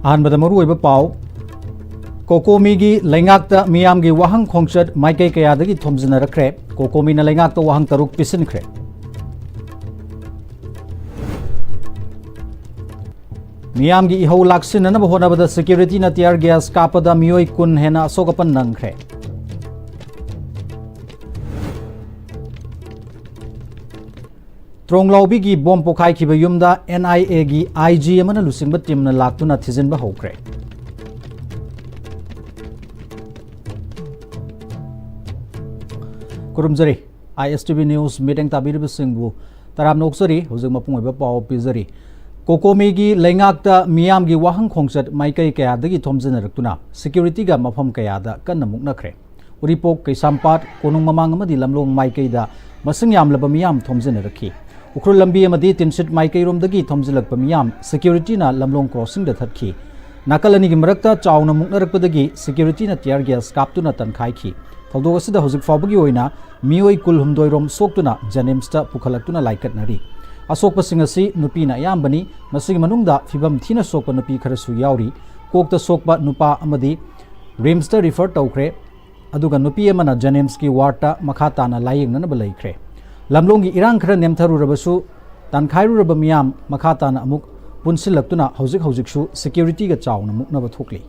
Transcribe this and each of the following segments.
ꯑꯍꯥꯟꯕꯗ ꯃꯔꯨꯑꯣꯏꯕ ꯄꯥꯎ ꯀꯣꯀꯣꯃꯤꯒꯤ ꯂꯩꯉꯥꯛꯇ ꯃꯤꯌꯥꯝꯒꯤ ꯋꯥꯍꯪ ꯈꯣꯡꯆꯠ ꯃꯥꯏꯀꯩ ꯀꯌꯥꯗꯒꯤ ꯊꯣꯝꯖꯤꯟꯅꯔꯛꯈ꯭ꯔꯦ ꯀꯣꯀꯣꯃꯤꯅ ꯂꯩꯉꯥꯛꯇ ꯋꯥꯍꯪ 6 ꯄꯤꯁꯤꯟꯈ꯭ꯔꯦ ꯃꯤꯌꯥꯝꯒꯤ ꯏꯍꯧ ꯂꯥꯛꯁꯤꯟꯅꯅꯕ ꯍꯣꯠꯅꯕꯗ ꯁꯦꯀ꯭ꯌꯨꯔꯤꯇꯤꯅ ꯇꯤꯌꯔ ꯒ꯭ꯌꯥꯁ ꯀꯥꯞꯄꯗ ꯃꯤꯑꯣꯏ 10 ꯍꯦꯟꯅ ꯑꯁꯣꯛ-ꯑꯄꯟ ꯅꯪꯈ꯭ꯔꯦ ꯇ꯭ꯔꯣꯡꯂꯥꯎꯕꯤꯒꯤ ꯕꯣꯝ ꯄꯣꯈꯥꯏꯈꯤꯕ ꯌꯨꯝꯗ NIA-ꯒꯤ IG ꯑꯃꯅ ꯂꯨꯆꯤꯡꯕ ꯇꯤꯝꯅ ꯂꯥꯛꯇꯨꯅ ꯊꯤꯖꯤꯟꯕ ꯍꯧꯈ꯭ꯔꯦ ꯈꯨꯔꯨꯝꯖꯔꯤ ISTV न्यूज़ मीटिंग ताबीरबसिंगबु तरामना ओक्सरी हुजुग मपुंग ओइबा पाव पिजरी कोकोमीगी लैंगाकता मियामगी वाहंग खोंगचत माइकई कयादगी थोमजिनरक्तुना सिक्युरिटीगा मफम कयादा कन्ना मुक्नखरे उरिपोक कैसामपाट कोनुंग ममांग अमदि लमलोंग माइकईदा मसिंग यामलबा मियाम थोमजिनरखी उख्रुल लंबी अमदि तिनसिट माइकईरोमदगी थोमजिलकपा मियाम सिक्युरिटीना लमलोंग क्रॉसिंगदा थत्खी नाकलनिगी मरक्ता चावना मुक्नरक्पदगी सिक्युरिटीना टियर गैस कापतुना तनखाइखी थौदोक असिदा हुजुक फावबगी ओइना मियोई कुलहुमदोइरोम सोक्तुना जनेम्सता पुखलक्तुना लाइकटनरी असोकपसिंग असि नुपीना यामबनी मसिग मनुंगदा फिबम थीना सोकपा नुपी खरसु याउरी कोकता सोकपा नुपा अमदि रिम्सता रिफर तौख्रे अदुगा नुपी अमना जनेम्सकी वार्डता मखाताना लायेंगननबा लैख्रे लमलोंगी इरांग खरा नेमथरुरबसु तानखाइरुरबा मियाम मखाताना अमुक पुनसिलक्तुना हौजिक हौजिकसु सिक्युरिटीगा चावना मुक्नबा थोकली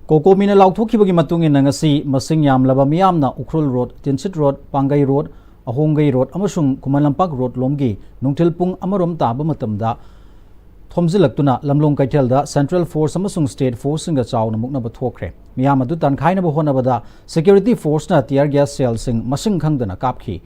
कोकोमीना लाउथोखिबगी मतुंगिना ngasi masing yamlaba miyamna Ukhrul road Tinsid road Pangei road अहोंगई रोड अमसुंग कुमलंपाक रोड लोमगी नुंगथिल पुंग अमरोम ताबा मतमदा थोमजिलक्तुना लमलोंग कैथेलदा सेंट्रल फोर्स अमसुंग स्टेट फोर्स सिंगा चावना मुक्नबा थोखरे मियाम अदु तनखाइनबा होनबदा सिक्युरिटी फोर्सना टियर गैस सेल सिंग मसिंग खंगदना कापखी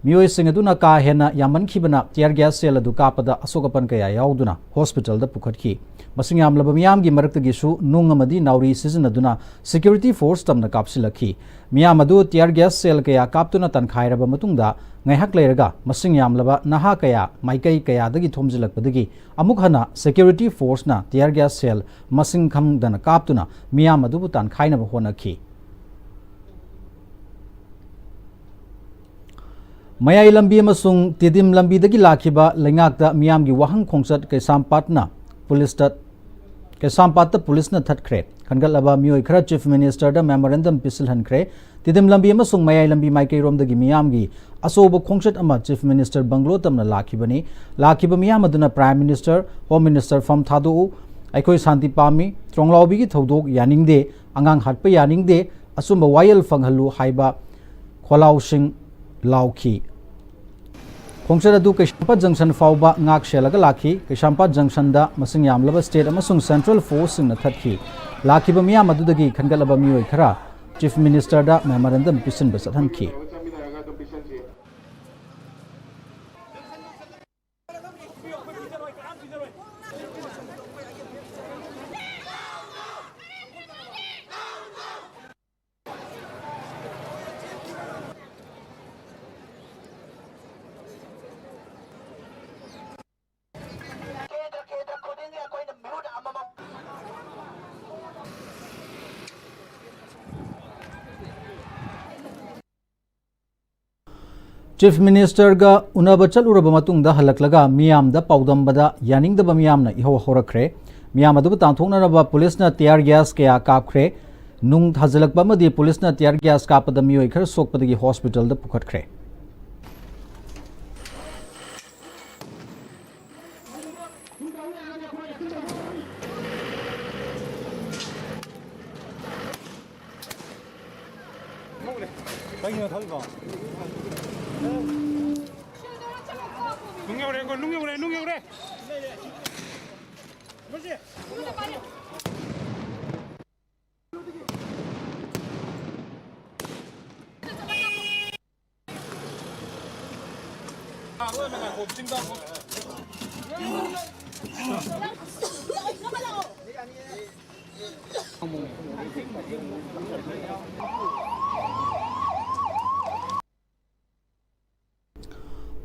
मियोय सिंग अदुना का हेना यामनखिबना टियर गैस सेल अदु कापदा असोकपन कया याउदुना हॉस्पिटल दा पुखटखी मसिंग यामलबा मियाम गी मरक्तगिसु नुंग अमदि नाउरी सिजनदुना सिक्युरिटी फोर्स तमना कापसिलखी मियाम अदु टियर गैस सेल कया कापतुना तनखाइरबा मतुंगदा ngaihak leiraga masing yamlaba naha kaya maikai kaya dagi thomjilakpadagi amuk hana security force na tear gas cell masing khamdana kaptuna miyam adubu tan khaina ba honakhi mayai lambi amasung tidim lambi dagi lakhiba lengakda miyam gi wahang khongchat kaisampatna police ta kaisampatta police na thatkhre khangalaba mioi khara chief minister da memorandum pisil hankre तिदिम लंबी अमसुंग मयाई लंबी माइकई रोमदगी मियामगी असोब खोंगचट अमा chief minister bungalow तमना लाखिबनी लाखिब मियाम अदुना प्राइम मिनिस्टर होम मिनिस्टर फम थादो अखोई शांति पामी त्रोंगलाउबीगी थौदोक यानिंगदे अंगांग हटप यानिंगदे असुंब वायल फंगहलु हाइबा खोलाउसिंग लाउखी खोंगचट अदु कैसामपा जंक्शन फाउबा ngak shelaga lakhi Keishampat junction दा मसिंग यामलबा स्टेट अमसुंग सेंट्रल फोर्स सिंग न थत्खी लाखिब मियाम अदुदगी खनगलबा मियोय खरा चीफ मिनिस्टर दा मेमोरेंडम पिसन बसथनखी Chief Minister ga unaba chaluraba matungda halaklaga miyamda paudambada yaningdaba miyamna ihaw horakre miyam adu tangthoknaraba police na tear gas kaya kapkhre nung thajalakba madi police na tear gas kapada miyoi khar sokpadagi hospital da pukhatkre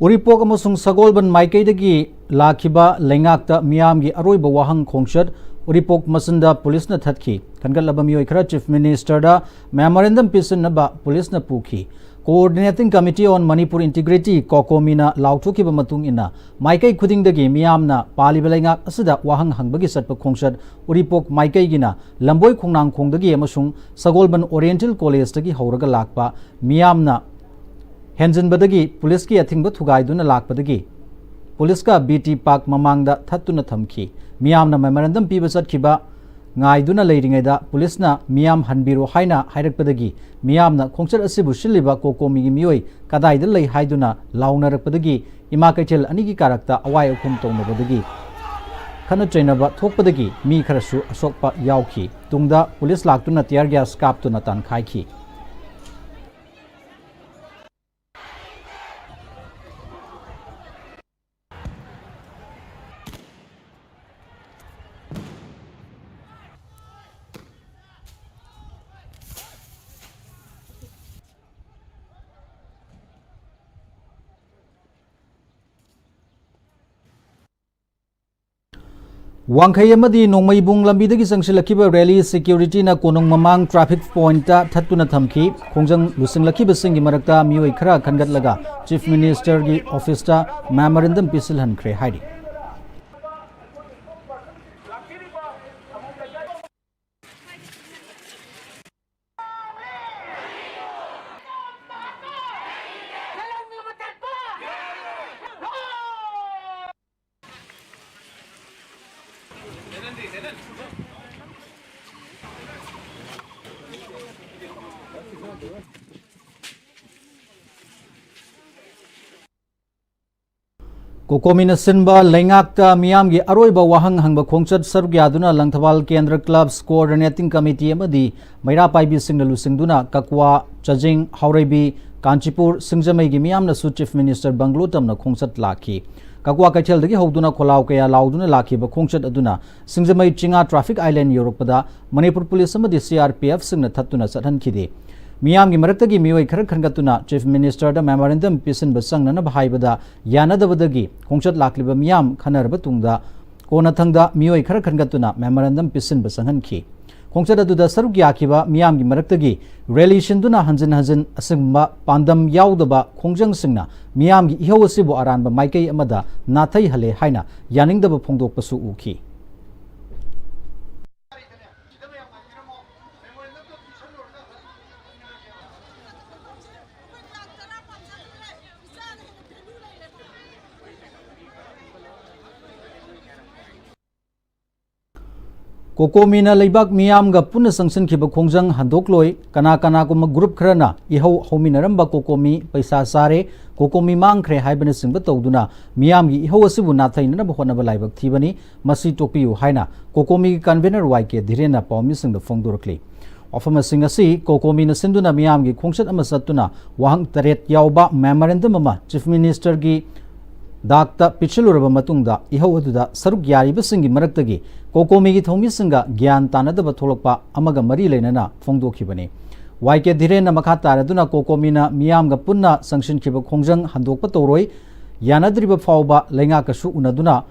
Uripok amasung Sagolban Maikai Lakiba Lengakta Miyamgi Aroiba Wahang Khongshat Uripok Masunda Police na Thatki Kangalaba Miyoi Chief Minister da Memorandum Pisan Naba Police na Puki Coordinating Committee on Manipur Integrity Kokomina Lautuki Matung ina Maikai Kuding dagi Miyamna Pali Belengak Asada Wahang Hangbagi Satpa Khongshat Uripok Maikai Gina Lamboy Khongnang Khongdagi amasung Sagolban Oriental College dagi Hauraga Lakpa Miyamna Henzen badagi police ki athing ba thugai duna lak badagi police ka BT Park mamangda thattuna thamki miyam na memorandum pi basat khiba ngai duna leiringai da police na miyam hanbiro haina hairak badagi miyam na khongchar asibu shiliba kokomi gi mioi kadai da lei haiduna launarak badagi ima kaichel ani gi karakta awai ukhum tongna badagi khana trainer ba thok badagi mi kharasu asokpa yauki tungda police laktuna tear gas kap tuna tan khaiki Wangkhai amadi nongmai bung lambidagi sangsilakiba rally security na konong mamang traffic point ta thattuna thamki khongjang lusinglakiba singi marakta mioi khara khangatlaga chief minister gi office ta memorandum pisil hankhre haidi Kokomina Sinba Lengakta Miyamgi Aroiba Wahang Hangba Khongchat Sargyaduna Langthawal Kendra Clubs Coordinating Committee amadi Maira Paibi Singnalu Singduna Kakwa Chajing Haurebi Kanchipur Singjamai gi Miyamna su Chief Minister Banglotam na Khongchat Laki Kakwa Kachel dagi Hoduna Kolau Kaya Lauduna Laki ba Khongchat aduna Singjamai Chinga Traffic Island Europada Manipur Police amadi CRPF Singna Thattuna Sathan Khide Miyamgi Maraktagi Mioi Khar Khangatuna Chief Minister da Memorandum Pisan Basang Nana Bahaibada Yanadabadagi Khongchat Lakliba Miyam Khanarba Tungda Konathangda Mioi Khar Khangatuna Memorandum Pisan Basangan Ki Khongchat aduda Saruk Yakiba Miyamgi Maraktagi Relation Duna Hanjan Hanjan Asingba Pandam Yaudaba Khongjang Singna Miyamgi Ihawasibu Aranba Maikai Amada Nathai Hale Haina Yaningdaba Phongdok Pasu Uki Kokomina Leibak Miyam ga Puna Sanction Kiba Khongjang Handokloi Kana Kana Kuma Group Khrana Iho Hominaramba Kokomi Paisa Sare Kokomi Mangkhre Haibana Singba Tawduna Miyam gi Iho Asibu Nathainana Bahonaba Laibak Thibani Masi Topiu Haina Kokomi Convener YK Dhirena Pawmi Singda Phongdorakli Ofama Singasi Kokomina Sinduna Miyam gi Khongchat ama Satuna Wahang Taret Yauba Memorandum ama Chief Minister gi Dakta Pichiluraba Matungda Iho aduda Saruk Yariba Singi Maraktagi Kokomi gi Thomi Singa Gyan Tanadaba Tholokpa Amaga Mari Lenana Phongdokhibani YK Dhirena Makha Taraduna Kokomina Miyam ga Punna Sanction Kiba Khongjang Handokpa Toroi Yanadriba Fauba Lengakasu Unaduna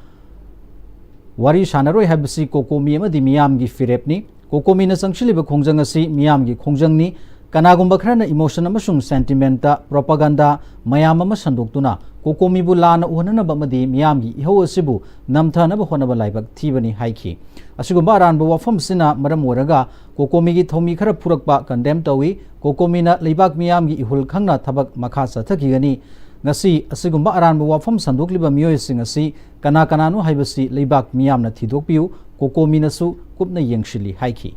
Wari Shanaroi Habisi Kokomi amadi Miyam gi Firepni Kokomina Sangshiliba Khongjang asi Miyam gi Khongjangni Kanagumba khrana emotion amasung sentimenta propaganda mayam ama sandoktuna kokomi bu lana uhana bamadi miyamgi iho asibu namthana ba honaba laibak thibani haiki asigumba aranba wafam sina maram waraga kokomi gi thomi khara phurakpa condemn tawi kokomi na leibak miyamgi ihul khangna thabak makha sathakigani ngasi asigumba aranba wafam sandokliba miyoi sing asi kana kananu haibasi leibak miyamna thidokpiu kokomi nasu kupna yengshili haiki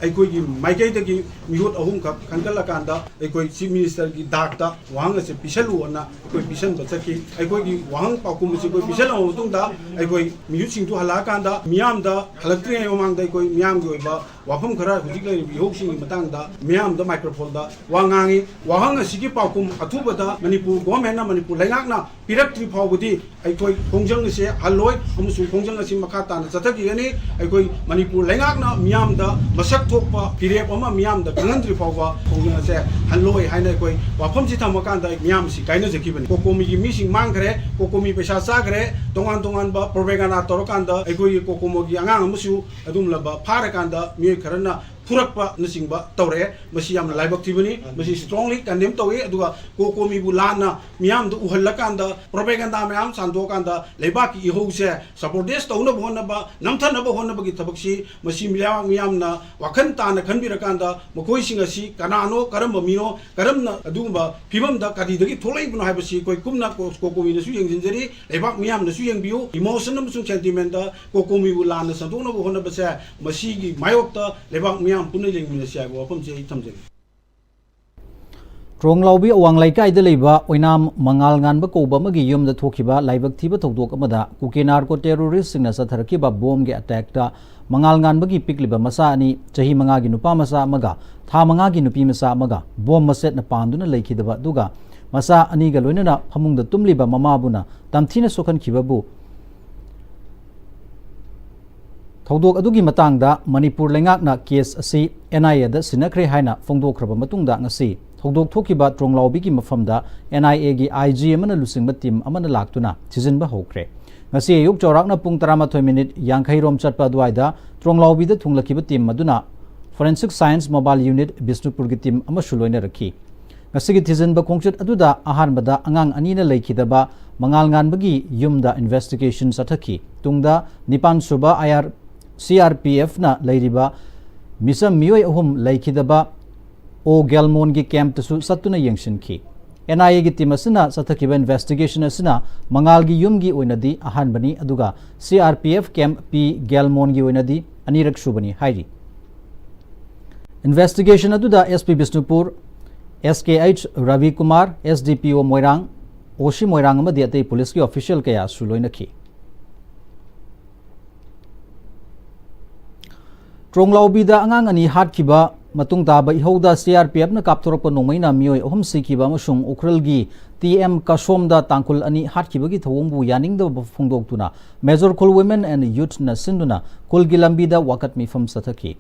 ꯑꯩꯈꯣꯏꯒꯤ ꯃꯥꯏꯀꯩꯗꯒꯤ ꯃꯤꯍꯨꯠ ꯑꯍꯨꯝꯈꯛ ꯈꯟꯒꯠꯂꯀꯥꯟꯗ ꯑꯩꯈꯣꯏ chief ꯃꯤꯅꯤꯁꯇꯔꯒꯤ ꯗꯥꯛꯇ ꯋꯥꯍꯪ ꯑꯁꯤ ꯄꯤꯁꯜꯂꯨꯑꯣꯅ ꯑꯩꯈꯣꯏ ꯄꯤꯁꯟꯕ ꯆꯠꯈꯤ ꯑꯩꯈꯣꯏꯒꯤ ꯋꯥꯍꯪ ꯄꯥꯎꯈꯨꯝ ꯑꯁꯤ ꯑꯩꯈꯣꯏ ꯄꯤꯁꯜꯂꯕ ꯃꯇꯨꯡꯗ ꯑꯩꯈꯣꯏ ꯃꯤꯍꯨꯠꯁꯤꯡꯗꯨ ꯍꯜꯂꯛꯑꯀꯥꯟꯗ ꯃꯤꯌꯥꯝꯗ ꯍꯜꯂꯛꯇ꯭ꯔꯤꯉꯩ ꯃꯃꯥꯡꯗ ꯑꯩꯈꯣꯏ ꯃꯤꯌꯥꯝꯒꯤ ꯑꯣꯏꯕ ꯋꯥꯐꯝ ꯈꯔ ꯍꯧꯖꯤꯛ ꯂꯩꯔꯤꯕ ꯏꯍꯧꯁꯤꯡꯒꯤ ꯃꯇꯥꯡꯗ ꯃꯤꯌꯥꯝꯗ ꯃꯥꯏꯀ꯭ꯔꯣꯐꯣꯟꯗ ꯋꯥ ꯉꯥꯡꯉꯤ ꯋꯥꯍꯪ ꯑꯁꯤꯒꯤ ꯄꯥꯎꯈꯨꯝ ꯑꯊꯨꯕꯗ ꯃꯅꯤꯄꯨꯔ ꯒꯣꯚꯔꯟꯃꯦꯟꯠꯅ ꯃꯅꯤꯄꯨꯔ ꯂꯩꯉꯥꯛꯅ ꯄꯤꯔꯛꯇ꯭ꯔꯤ ꯐꯥꯎꯕꯗꯤ ꯑꯩꯈꯣꯏ ꯈꯣꯡꯖꯪ ꯑꯁꯤ ꯍꯜꯂꯣꯏ ꯑꯃꯁꯨꯡ ꯈꯣꯡꯖꯪ ꯑꯁꯤ ꯃꯈꯥ ꯇꯥꯅ ꯆꯠꯊꯈꯤꯒꯅꯤ ꯑꯩꯈꯣꯏ ꯃꯅꯤꯄꯨꯔ ꯂꯩꯉꯥꯛꯅ ꯃꯤꯌꯥꯝꯗ ꯃꯁꯛ ꯊꯣꯛꯄ ꯐꯤꯔꯦꯞ ꯑꯃ ꯃꯤꯌꯥꯝꯗ ꯈꯪꯍꯟꯗ꯭ꯔꯤ ꯐꯥꯎꯕ ꯈꯣꯡꯖꯪ ꯑꯁꯦ ꯍꯜꯂꯣꯏ ꯍꯥꯏꯅ ꯑꯩꯈꯣꯏ ꯋꯥꯐꯝꯁꯤ ꯊꯝꯃꯀꯥꯟꯗ ꯃꯤꯌꯥꯝꯁꯤ ꯀꯥꯏꯅꯖꯈꯤꯕꯅꯤ ꯀꯣꯀꯣꯃꯤꯒꯤ ꯃꯤꯁꯤꯡ ꯃꯥꯡꯈ꯭ꯔꯦ ꯀꯣꯀꯣꯃꯤ ꯄꯩꯁꯥ ꯆꯥꯈ꯭ꯔꯦ ꯇꯣꯉꯥꯟ ꯇꯣꯉꯥꯟꯕ ꯄ꯭ꯔꯣꯄꯦꯒꯥꯟꯗꯥ ꯇꯧꯔꯀꯥꯟꯗ ꯑꯩꯈꯣꯏꯒꯤ ꯀꯣꯀꯣꯃꯣꯒꯤ ꯑꯉꯥꯡ ꯑꯃꯁꯨ ꯑꯗꯨꯝꯂꯕ ꯐꯥꯔꯀꯥꯟꯗ ꯃꯤꯑꯣꯏ ꯈꯔꯅ ꯐꯨꯔꯛꯄꯅꯆꯤꯡꯕ ꯇꯧꯔꯛꯑꯦ ꯃꯁꯤ ꯌꯥꯝꯅ ꯂꯥꯏꯕꯛ ꯊꯤꯕꯅꯤ ꯃꯁꯤ ꯁ꯭ꯇꯔꯣꯡꯂꯤ ꯀꯟꯗꯦꯝ ꯇꯧꯏ ꯑꯗꯨꯒ ꯀꯣꯀꯣꯃꯤꯕꯨ ꯂꯥꯟꯅ ꯃꯤꯌꯥꯝꯗ ꯎꯍꯜꯂꯀꯥꯟꯗ ꯄ꯭ꯔꯣꯄꯦꯒꯥꯟꯗꯥ ꯃꯌꯥꯝ ꯁꯟꯗꯣꯛꯑꯀꯥꯟꯗ ꯂꯩꯕꯥꯛꯀꯤ ꯏꯍꯧꯁꯦ ꯁꯕꯣꯔꯇꯦꯖ ꯇꯧꯅꯕ ꯍꯣꯠꯅꯕ ꯅꯝꯊꯅꯕ ꯍꯣꯠꯅꯕꯒꯤ ꯊꯕꯛꯁꯤ ꯃꯁꯤ ꯃꯤꯌꯥꯝꯅ ꯋꯥꯈꯜ ꯇꯥꯅ ꯈꯟꯕꯤꯔꯀꯥꯟꯗ ꯃꯈꯣꯏꯁꯤꯡ ꯑꯁꯤ ꯀꯅꯥꯅꯣ ꯀꯔꯝꯕ ꯃꯤꯅꯣ ꯀꯔꯝꯅ ꯑꯗꯨꯒꯨꯝꯕ ꯐꯤꯕꯝꯗ ꯀꯔꯤꯗꯒꯤ ꯊꯣꯛꯂꯛꯏꯕꯅꯣ ꯍꯥꯏꯕꯁꯤ ꯑꯩꯈꯣꯏ ꯀꯨꯞꯅ ꯀꯣꯀꯣꯃꯤꯅꯁꯨ ꯌꯦꯡꯁꯤꯟꯖꯔꯤ ꯂꯩꯕꯥꯛ ꯃꯤꯌꯥꯝꯅꯁꯨ ꯌꯦꯡꯕꯤꯌꯨ ꯏꯃꯣꯁꯟ ꯑꯃꯁꯨꯡ ꯁꯦꯟꯇꯤꯃꯦꯟꯇ ꯀꯣꯀꯣꯃꯤꯕꯨ ꯂꯥꯟꯅ ꯁꯟꯗꯣꯛꯅꯕ ꯍꯣꯠꯅꯕꯁꯦ ꯃꯁꯤꯒꯤ ꯃꯥꯌꯣꯛꯇ ꯂꯩꯕꯥꯛ ꯃꯤꯌꯥꯝ ꯄꯨꯟꯅ ꯌꯦꯡꯃꯤꯟꯅꯁꯤ ꯍꯥꯏꯕ ꯋꯥꯐꯝꯁꯤ ꯑꯩ ꯊꯝꯖꯒꯦ ꯇ꯭ꯔꯣꯡꯂꯥꯎꯕꯤ ꯑꯋꯥꯡ ꯂꯩꯀꯥꯏꯗ ꯂꯩꯕ ꯑꯣꯏꯅꯥꯝ ꯃꯉꯥꯜ ꯉꯥꯟꯕ ꯀꯧꯕ ꯑꯃꯒꯤ ꯌꯨꯝꯗ ꯊꯣꯛꯈꯤꯕ ꯂꯥꯏꯕꯛ ꯊꯤꯕ ꯊꯧꯗꯣꯛ ꯑꯃꯗ ꯀꯨꯀꯤ ꯅꯥꯔꯀꯣ ꯇꯦꯔꯣꯔꯤꯁꯁꯤꯡꯅ ꯆꯠꯊꯔꯛꯈꯤꯕ ꯕꯣꯝꯒꯤ ꯑꯦꯇꯦꯛꯇ ꯃꯉꯥꯜ ꯉꯥꯟꯕꯒꯤ ꯄꯤꯛꯂꯤꯕ ꯃꯆꯥ ꯑꯅꯤ ꯆꯍꯤ 5ꯒꯤ ꯅꯨꯄꯥ ꯃꯆꯥ ꯑꯃꯒ ꯊꯥ 5ꯒꯤ ꯅꯨꯄꯤ ꯃꯆꯥ ꯑꯃꯒ ꯕꯣꯝ ꯃꯆꯦꯠꯅ ꯄꯥꯟꯗꯨꯅ ꯂꯩꯈꯤꯗꯕ ꯑꯗꯨꯒ ꯃꯆꯥ ꯑꯅꯤꯒ ꯂꯣꯏꯅꯅ ꯐꯃꯨꯡꯗ ꯇꯨꯝꯂꯤꯕ ꯃꯃꯥꯕꯨꯅ ꯇꯝꯊꯤꯅ ꯁꯣꯛꯍꯟꯈꯤꯕꯕꯨ ꯊꯧꯗꯣꯛ ꯑꯗꯨꯒꯤ ꯃꯇꯥꯡꯗ ꯃꯅꯤꯄꯨꯔ ꯂꯩꯉꯥꯛꯅ ꯀꯦꯁ ꯑꯁꯤ NIAꯗ ꯁꯤꯟꯅꯈ꯭ꯔꯦ ꯍꯥꯏꯅ ꯐꯣꯡꯗꯣꯛꯈ꯭ꯔꯕ ꯃꯇꯨꯡꯗ ꯉꯁꯤ ꯊꯧꯗꯣꯛ ꯊꯣꯛꯈꯤꯕ ꯇ꯭ꯔꯣꯡꯂꯥꯎꯕꯤꯒꯤ ꯃꯐꯝꯗ NIAꯒꯤ IG ꯑꯃꯅ ꯂꯨꯆꯤꯡꯕ ꯇꯤꯝ ꯑꯃꯅ ꯂꯥꯛꯇꯨꯅ ꯊꯤꯖꯤꯟꯕ ꯍꯧꯈ꯭ꯔꯦ ꯉꯁꯤ ꯑꯌꯨꯛ ꯆꯥꯎꯔꯥꯛꯅ ꯄꯨꯡ 13:50 ꯔꯣꯝ ꯆꯠꯄ ꯑꯗꯨꯋꯥꯏꯗ ꯇ꯭ꯔꯣꯡꯂꯥꯎꯕꯤꯗ ꯊꯨꯡꯂꯛꯈꯤꯕ ꯇꯤꯝ ꯑꯗꯨꯅ ꯐꯣꯔꯦꯟꯁꯤꯛ ꯁꯥꯏꯟꯁ ꯃꯣꯕꯥꯏꯜ ꯌꯨꯅꯤꯠ ꯕꯤꯁꯅꯨꯄꯨꯔꯒꯤ ꯇꯤꯝ ꯑꯃꯁꯨ ꯂꯣꯏꯅꯔꯛꯈꯤ ꯉꯁꯤꯒꯤ ꯊꯤꯖꯤꯟꯕ ꯈꯣꯡꯆꯠ ꯑꯗꯨꯗ ꯑꯍꯥꯟꯕꯗ ꯑꯉꯥꯡ ꯑꯅꯤꯅ ꯂꯩꯈꯤꯗꯕ ꯃꯉꯥꯜ ꯉꯥꯟꯕꯒꯤ ꯌꯨꯝꯗ ꯏꯟꯚꯦꯁꯇꯤꯒꯦꯁꯟ ꯆꯠꯊꯈꯤ ꯇꯨꯡꯗ 9ꯁꯨꯕ CRPFꯅ ꯂꯩꯔꯤꯕ ꯃꯤꯆꯝ ꯃꯤꯑꯣꯏ ꯑꯍꯨꯝ ꯂꯩꯈꯤꯗꯕ ꯑꯣ ꯒꯦꯜꯃꯣꯟꯒꯤ ꯀꯦꯝꯞꯇꯁꯨ ꯆꯠꯇꯨꯅ ꯌꯦꯡꯁꯤꯟꯈꯤ NIAꯒꯤ ꯇꯤꯝ ꯑꯁꯤꯅ ꯆꯠꯊꯈꯤꯕ ꯏꯟꯚꯦꯁꯇꯤꯒꯦꯁꯟ ꯑꯁꯤꯅ ꯃꯉꯥꯜꯒꯤ ꯌꯨꯝꯒꯤ ꯑꯣꯏꯅꯗꯤ ꯑꯍꯥꯟꯕꯅꯤ ꯑꯗꯨꯒ CRPF ꯀꯦꯝꯞ P ꯒꯦꯜꯃꯣꯟꯒꯤ ꯑꯣꯏꯅꯗꯤ ꯑꯅꯤꯔꯛ ꯁꯨꯕꯅꯤ ꯍꯥꯏꯔꯤ इन्वेस्टिगेशन अदुदा SP Bishnupur SKH Ravi Kumar SDPO Moirang OC Moirang अमदी अतै पुलिस की ऑफिशियल कया सुलोइनखी ट्रोंगलाउबीदा अंगांग अनि हाटखिबा मतुंग ताबा इहौदा CRPF न कापथोरप नोमैना मियोय अहम सिखिबा अमसुंग उखरलगी TM कसोमदा तांकुल अनि हाटखिबगी थवंगबु यानिंगदा फोंगदोक्तुना मेजर कुल वुमेन एंड यूथ न सिंदुना कुलगी लंबीदा वाकत मिफम सथखी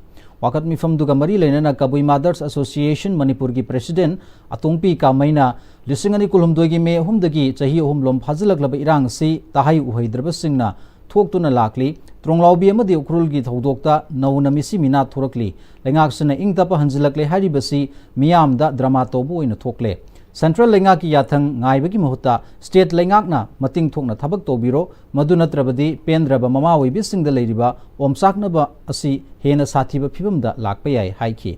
वाकत मिफम दुगा मरी लेना कबुई मदर्स एसोसिएशन मणिपुर की प्रेसिडेंट अतोंपी कामैना लिसिंगनी कुलुमदोगी मे हुमदगी चही अहुम लोम फाजिलकलब इरांग सि ताहाई उहैद्रबसिंगना थोक्तुना लाकली ट्रोंगलाउबी अमदी उखरुलगी थौदोक्ता नौना मिसी मिना थोरकली लेंगाक्सना इंगतपा हंजिलकले हारिबसी मियामदा ड्रामा तोबु ओइना थोकले सेंट्रल लेंगा की याथंग गाइबगी महुता स्टेट लेंगाकना मतिंग थोकना थबक तोबिरो मदु नत्रबदी पेंद्रबा ममा ओइबिसिंगदा लेरिबा ओमसाकनबा असि हेना साथीबा फिबमदा लाकपा याय हाइखि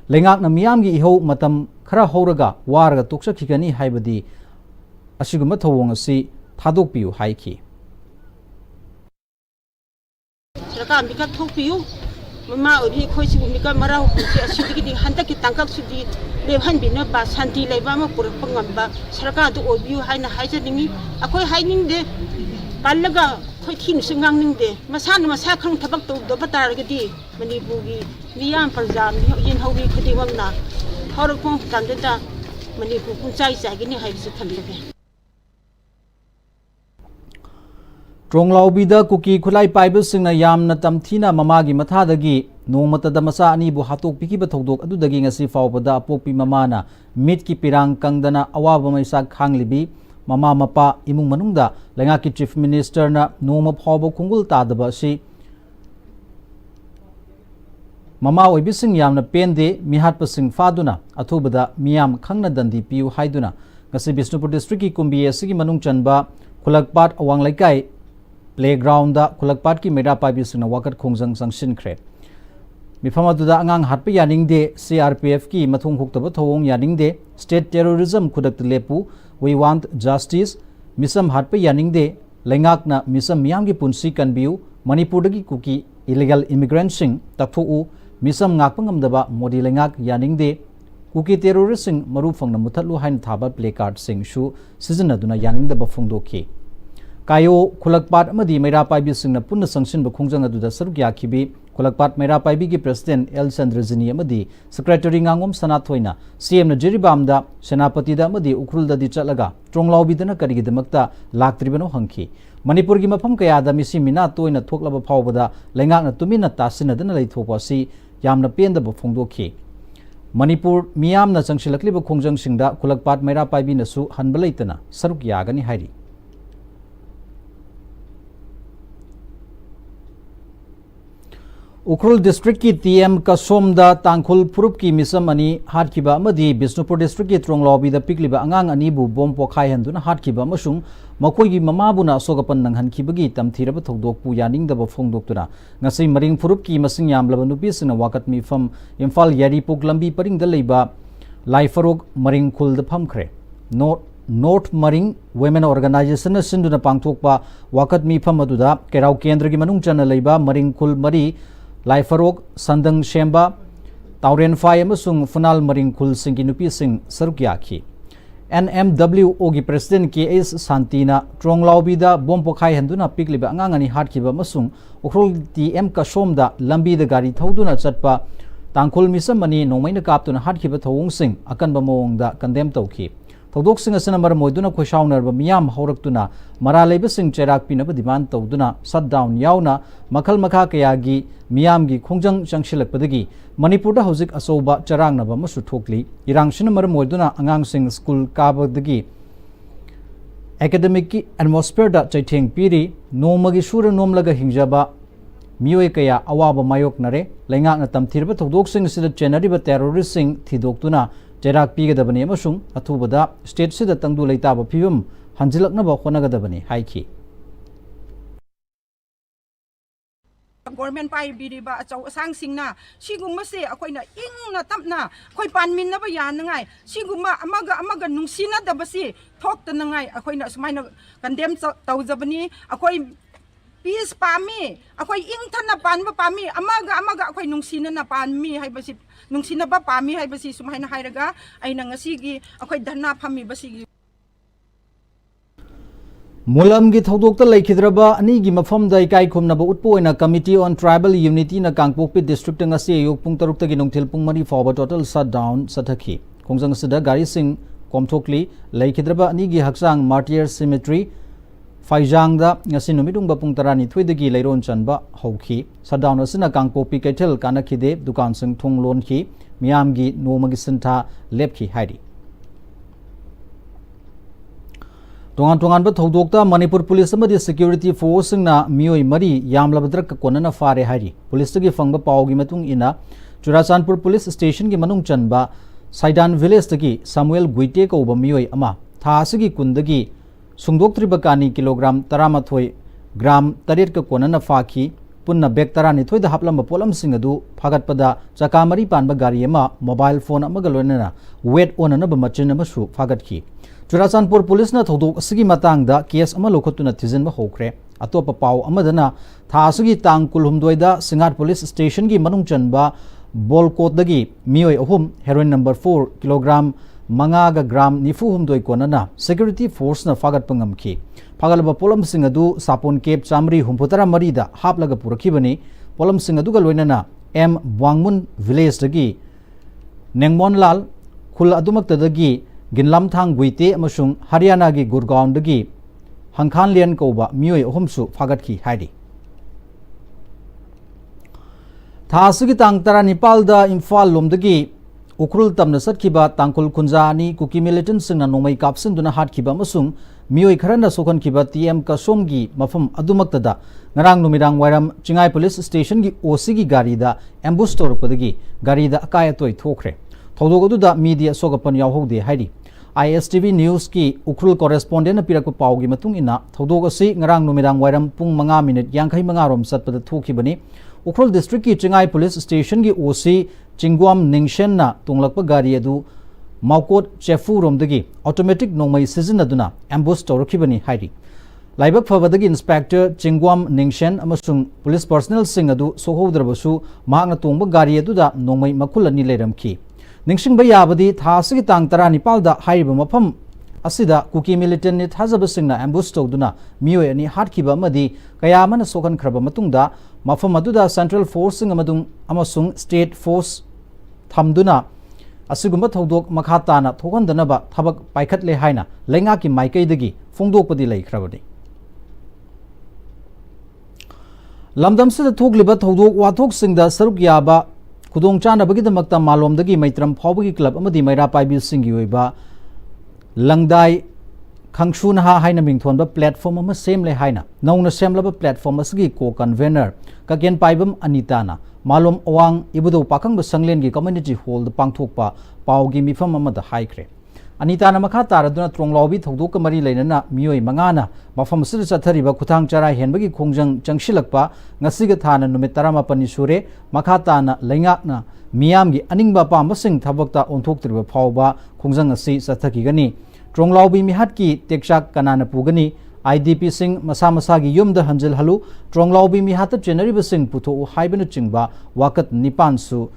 लेंगाकना मियामगी इहौ मतम खरा हौरगा वारगा तोक्सखिगनी हाइबदी असिगुमा थौवोंग असि थादोकपियु हाइखि सरकार मिका थोकपियु ममा ओबि खोइसि मिका मराव खुंसे असिदिगि हंतकि तांकाक सुदि लेबहनबिना बा शांति लेबा म पुरखप ngamba सरकार दु ओबियु हाइना हाइजनिंगि अखोइ हाइनिंगदे पालगा खोइ थिन सिंगांनिंगदे मसाना मसा खंग थबक तो दबतारगदि मणिपुरगी मियाम प्रजा इन हौबि खदिवमना थौरखों कांदता मणिपुर पुंचाइ जागिनि हाइबिसि थमलगे ट्रोंगलाउबीदा कुकी खुलाई पाइबसिंगना यामना तमथीना ममागी मथादगी नोमतदा मसा अनिबु हातोकपिकिबा थौदोक अदुदगी ngasi फावबदा अपोकपी ममाना मिटकी पिरांग कंगदना अवाबा मैसा खांगलिबी mama Mopa इमुंग मनुंगदा लेंगाकी chief minister ना नोम फावबा खुंगुल तादबा सि mama oibising yamna pende mihat pasing faduna athubada miyam khangna dandi piu haiduna ngasi Bishnupur district ki kumbi asigi manung chanba khulakpat awang laikai playground da khulakpat ki mera pai bisna wakat khongjang sangshin khre mifamaduda angang hatpe yaning de CRPF ki mathung huktaba thawong yaning de state terrorism khudak lepu we want justice misam hatpe yaning de lengak na misam miyam gi punsi kanbiu Manipur dagi kuki illegal immigrant sing takthou misam ngak pangamdaba modi lengak yaning de kuki terrorist sing maru phangna muthatlu hain thaba placard sing shu sizinaduna yaning da bafungdoki kayo khulakpat amadi meira paibi singna punna sangshin ba khongjang aduda saruk yakhibi khulakpat meira paibi ki president L Chandrajini amadi secretary ngangom sanathoina CM na jiribamda senapati da amadi ukrul da di chalaga tronglaubi dana karigi damakta laktribano hangki Manipur ki mafam kaya da misi mina toina thoklaba phawbada lengak na tumina tasinadana leithokwa si yamna penda ba phongdokhi Manipur miyam na changshilakliba khongjang singda khulakpat meira paibi na su hanba leitana saruk yagani hairi Ukhrul district ki TM Kasomda Tangkhul Phurup ki misam ani hatkiba amadi Bishnupur district ki Tronglaubi da pikliba angang ani bu bom pokhai handuna hatkiba amasung makoi gi mamabuna sogapan nanghankibagi tamthiraba thodok pu yaning da phongdoktuna ngasai maring Phurup ki masing yamlaba nupi sina wakat mifam Imphal Yari Pok lambi paring da leiba Laifarog Maring Khul da phamkhre North Maring Women Organization na sinduna pangthokpa wakat mifam aduda Kerau Kendra gi manung chana leiba Maring Khul mari Laifarog Sandang Shemba Tauren Fai amasung Funal Maring Khul singki nupi sing saruk yakhi NMWO gi president KS Santina Tronglaubi da bom pokhai handuna pikliba angangani hatkiba amasung Ukhrul TM Kasomda lambi da gari thoduna chatpa Tangkhul misamani nongmaina kaptuna hatkiba thawong sing akanba mawongda condemn tawki Thodok sing asana mar moiduna khoishaunerba miyam hauraktuna mara leiba sing cherak pinaba demand tawduna shutdown yauna makhal makha kayagi miyam gi khongjang changshilakpadagi Manipur da hojik asoba charangnaba masu thokli irangshina mar moiduna angang sing school kabadagi academic atmosphere da chaitheng piri nomagi sura nomlaga hingjaba miyoi kaya awaba mayok nare lengak na tamthirba thodok sing sida chenariba terrorist sing thidoktuna Jerak pigadabani amasung athubada state sida tangdu leitaba phibam hanjilaknaba honagadabani haiki Government pai biriba achau sang singna sigumma se akoina ingna tapna khoi panmin na ba yan ngai sigumma amaga nungsina dabasi thokta ngai akoina sumaina condemn tawjabani akoi peace pami akoi ingthana panba pami amaga akoi nungsina na panmi haibasi nungsina ba pami haibasi sumaina hairaga aina ngasigi akoi dhanna phami basi Mulam gi thodokta laikhidraba ani gi mafam dai kai khumna ba utpoina committee on tribal unity na Kangpokpi district nga se yok pung taruk ta gi nongthil pung mari forward total shutdown sathaki khongjang sida gari sing komthokli laikhidraba ani gi haksang martyr cemetery Faijang da ngasi numidung ba pung tarani thoidagi leiron chanba hauki shutdown asina Kangpokpi kaithel kanakhide dukan sing thong lon ki miyam gi nomagi sintha lepki hairi Tongan ba thodokta Manipur police amadi security force na mioi mari yamlabadrak konana fare hari police gi fangba pawgi matung ina Churachandpur police station gi manung chanba Saidan village tagi Samuel Guite ko ba mioi ama thasigi kundagi sungdoktriba kani kilogram 13 gram 8 ka konana fakhi punna bek tarani thoida haplamba polam singadu phagatpada chakamari panba gari ama mobile phone amaga loinana weight onana ba machin ama su phagatki Churachandpur police na thodok asigi matangda case ama lokhotuna thizinba hokre atopa paw amadana thasigi tang kulhumdoida Singat police station gi manung chanba bolkot dagi mioi ahum heroin number 4 kilogram mangaga gram nifu humdoi konana security force na fagat pangamki pagalba polam singadu sapon cape chamri humputara marida haplaga purakhibani polam singadu ga loinana M Bwangmun village dagi Nengmonlal khul adumak tadagi Ginlam Thang Guite amasung Haryana gi Gurgaon dagi Hangkhan Lian koba mioi ahumsu fagatki haidi Thasigi tang tara Nepal da Imphal lomdagi ukrul tamna satkiba tangkul kunja ani kuki militant singna nongmai kapsin duna hatkiba masung mioi kharana sokhan kiba TM kasomgi mafam adumaktada ngarang numirang wairam chingai police station gi OC gi gari da ambush torpadagi gari da akaya toy thokre thodogodu da media sogapan yawhode hairi ISTV news ki ukrul correspondent pirak pau gi matung ina thodog asi ngarang numirang wairam pung 5 minute 65 rom satpada thokibani ukrul district ki chingai police station gi OC Chingwam Ningshen na tunglakpa gari adu Maukot Chefu romdagi automatic nongmai season aduna ambush torokibani hairi laibak phawadagi inspector Chingwam Ningshen amasung police personnel sing adu sohodrabasu mahakna tongba gari adu da nongmai makul ani leiramki ningsing bayabadi thasigi tang 19 da hairiba mafam asida kuki militant ni thajaba singna ambush toduna mioi ani hatkiba amadi kayamana sokhan khraba matungda mafam aduda central force sing amasung state force thamduna asigumba thodok makhata na thogandanaba thabak paikhatle haina lenga ki maikai dagi fongdokpadi leikrabani lamdam sida thogliba thodok wathok singda saruk yaba khudong chana bagi damakta malom dagi maitram phawbagi club amadi maira paibi singi oiba langdai khangshun ha haina mingthonba platform ama semle haina nongna semlaba platform asgi ko convener kagen paibam anitana malom awang ibudo pakang basanglen gi community hall da pangthokpa pawgi mifam amada haikre anitana makha taraduna tronglawbi thodok kamari leinana mioi mangana mafam sir chathariba kuthang chara henbagi khongjang changshilakpa ngasiga thana numit 18 sure makha tana leingakna miyamgi aningba pambasing thabakta onthoktriba phawba khongjang asi chathakigani tronglawbi mihatki tekshak kanana pugani IDP sing masa masa gi yumda hanjil halu tronglawbi mihata generib sing putho haibanu chingba wakat nipan su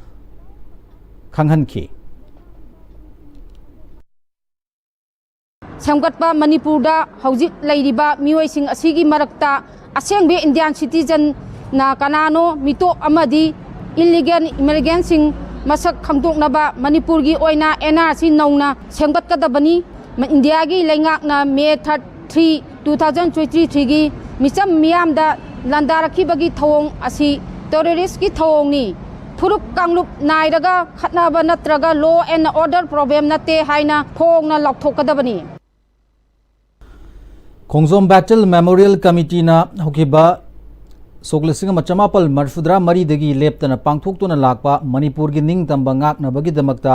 khanghanki Samgatpa Manipurda haujik lairiba miyoising asigi marakta asengbe Indian citizen na kanano mito amadi illegal immigrant sing masak khangdoknaba Manipur gi oina NRC nauna sengbatkadabani India gi lengak na May 3 2023 gi misam miyamda landarakhi bagi thawong asi terrorist gi thawong ni Furup kanglup nairaga khatnaba natraga law and order problem nate haina phongna lokthokadabani Khongjom Battle Memorial Committee na hokiba soklesinga machamapal marfudra mari dagi leptana pangthoktuna lakpa Manipur gi ningtamba ngakna bagi damakta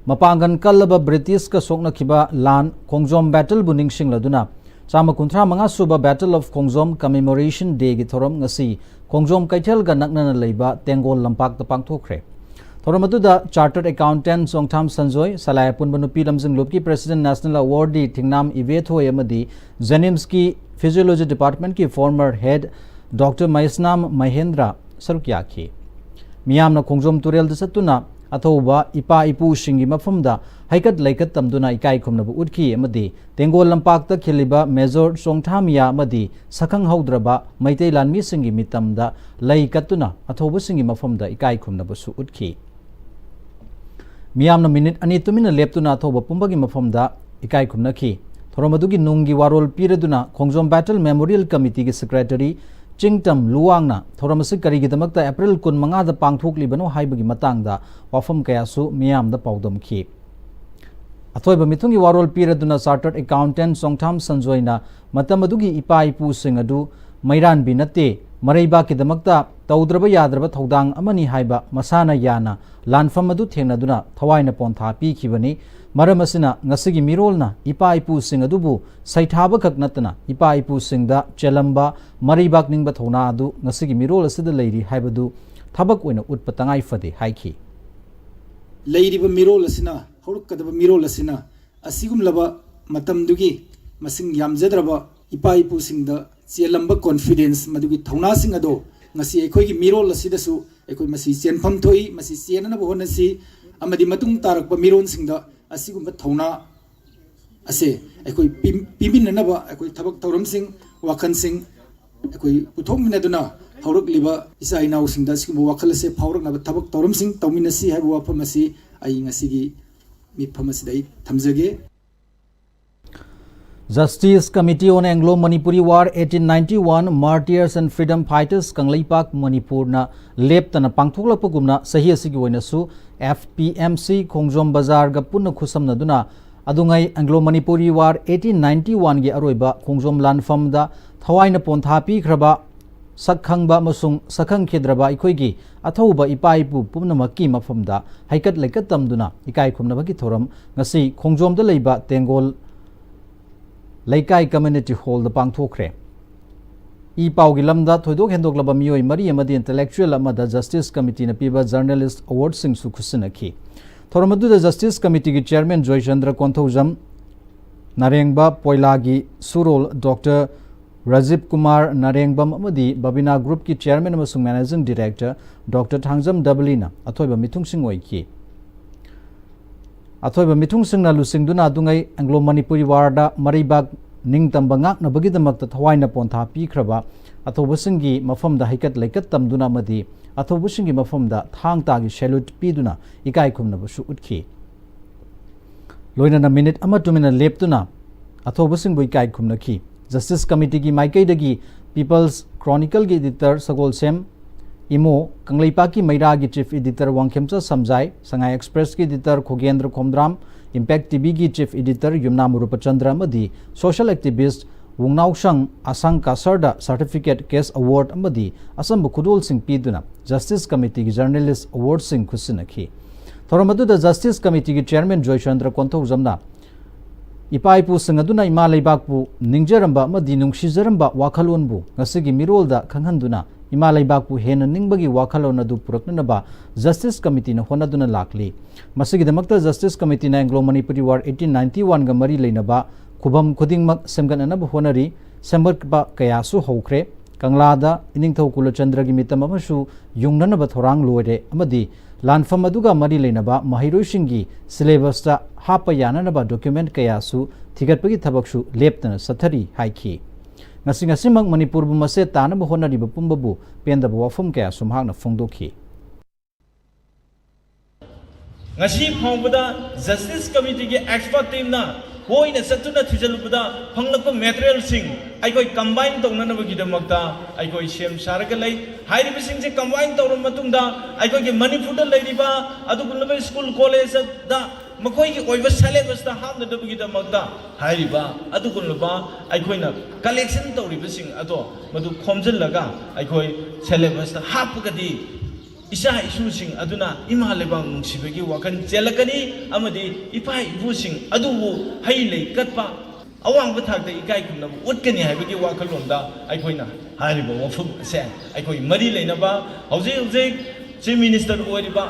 mapangan kallaba British ka sokna khiba lan Khongjom Battle bu ningsing laduna chama kunthra manga suba Battle of Khongjom Commemoration Day gi thoram ngasi Khongjom Kaithel ga nakna leiba Tengol lampak ta pangthokre thoramatuda Chartered Accountant Songtham Sanjoy Salai Punbanupi Lamjing Lopki President National Awardee Thingnam Ivethoy amadi Zanimski Physiology Department ki former head Dr. Maisnam Mahendra Sarukyaki Miyamna Khongjom Turel dasatuna athoba ipa ipu shingi mafamda haikat laikat tamduna ikai khumnabu utki amadi Tengol lampak ta khiliba Major Songthamya amadi sakhang haudraba Maitai Lanmi singi mitamda laikatuna athoba singi mafamda ikai khumnabu su utki Miyamna minute ani tumina leptuna athoba pumbagi mafamda ikai khumnaki thoromadugi nungi warol piraduna Khongjom Battle Memorial Committee gi secretary Chingtam Luangna thoramasi karigi damakta April 15 da pangthoklibano haibagi matangda wafam kayasu miyamda paudamki athoiba mithungi warol piraduna Chartered Accountant Songtham Sanjoyna matamadugi ipa ipu singadu mairan binate maraiba ki damakta taudraba yadraba thodang amani haiba masana yana lanfam adu thengnaduna thawaina pontha pi khibani maramasina ngasigi mirolna ipa ipu singadubu saithaba khak natna ipa ipu singda chelamba maribak ningba thona adu ngasigi mirol asida leiri haibadu thabak oina utpatangai fade haiki leiriba mirol asina horukadaba mirol asina asigum laba matamdugi masing yamjadraba ipa ipu singda chelamba confidence madugi thona sing ado ngasi ekhoigi mirol asidasu ekoi masi chenpham thoi masi chenana bohonasi amadi matung tarakba miron singda asigumba thona ase ekoi piminanaba ekoi thabak tauram sing wakhan sing ekoi puthokminaduna haurak liba isa inau singda sigumba wakhal ase phaurak naba thabak tauram sing tauminasi haibu wafam asi ai ngasigi mifam asidai thamjage Justice Committee on Anglo-Manipuri War 1891 Martyrs and Freedom Fighters Kangleipak Manipur na leptana pangthoklakpagumna sahi asigi oina su FPMC Khongjom Bazar ga punna khusamna duna adungai Anglo-Manipuri War 1891 gi aroiba Khongjom Lanfam da thawaina pontha pi khraba sakhangba masung sakhang khedraba ikoigi athauba ipaipu pumnamaki mafamda haikat laikat tamduna ikai khumnabagi thoram ngasi Khongjom da leiba Tengol Laikai Community Hall the Pangthokre. E Paugi Lamda Thoidok Hendoklaba Mioi Mari Amadi Intellectual Amada Justice Committee na Piba Journalist Award Sing Sukusinaki. Thoramadu the Justice Committee ki Chairman Joy Chandra Konthoujam Narengba Poilagi Surol Dr. Rajib Kumar Narengbam Amadi Babina Group ki Chairman amasung Managing Director Dr. Thangjam Dablina Athoiba Mithung Sing Oiki. Athoiba mithung singna lusingduna dungai Anglo-Manipuri Warda Maribak Ningtamba ngakna bagidamakta thawaina pontha pikhraba athobasingi mafamda haikat laikat tamduna madi athobasingi mafamda thangtagi salute piduna ikai khumnabasu utkhi loinana minute ama tumina leptuna athobasingbu ikai khumnakhi Justice Committee gi maikaidagi People's Chronicle gi editor Sagol Sem Imo Kangleipa ki Maira ki Chief Editor Wangkhemcha Samjai Sangai Express ki Editor Khogendra Khomdram Impact TV ki Chief Editor Yumna Murupachandra Amadi Social Activist Wungnaushang Asang Kasarda Certificate Case Award Amadi Asam Khudol Singh Piduna Justice Committee ki Journalist Award Singh Khusinakhi Thoramadu the Justice Committee ki Chairman Joy Chandra Konthoujamna Ipaipu Singaduna Ima Leibakpu Ningjaramba Amadi Nungshizaramba Wakhalonbu Ngasigi Mirolda Khanghanduna Ima Leibakpu Hena Ningbagi Wakhalon adu Puraknaba Justice Committee na Honaduna Lakli. Masigidamakta Justice Committee na Anglo-Manipuri War 1891 ga mari leinaba Khubam Khudingmak Semgananaba Honari Sembarkba Kayasu Hokre Kanglada Iningthau Kulachandra gi mitam amasu Yungnanaba Thorang Loire Amadi Lanfam aduga mari leinaba Mahiroshingi syllabus ta hapa yananaba document Kayasu Thigatpagi Thabaksu leptana Sathari Haiki. Ngasingasimang Manipur bumase tanaba honariba pumbabu pendaba wafum kaya sumhakna fongdokhi. Ngasi phangbuda Justice Committee ki expert team na hoina satuna thijalubda phanglakpa material sing aikoi combine tawnanabagi damakta aikoi sem saraga lei hairiba singse combine tawram matungda aikoi ki Manipur da leiriba adugunaba school college da makoi ki oiba syllabus da hamnadabagi damakta hairiba adugunaba aikoina collection tawriba sing ado madu khomjallaga aikoi syllabus da hapugadi Isa isusing aduna ima lebang nungsibagi wakan jelakani amadi ipa ibusing adubu hailei katpa awang bathakda ikai kumna utkani haibagi wakalonda aikoina hariba wafum se aikoi mari leinaba hauze chief minister oiriba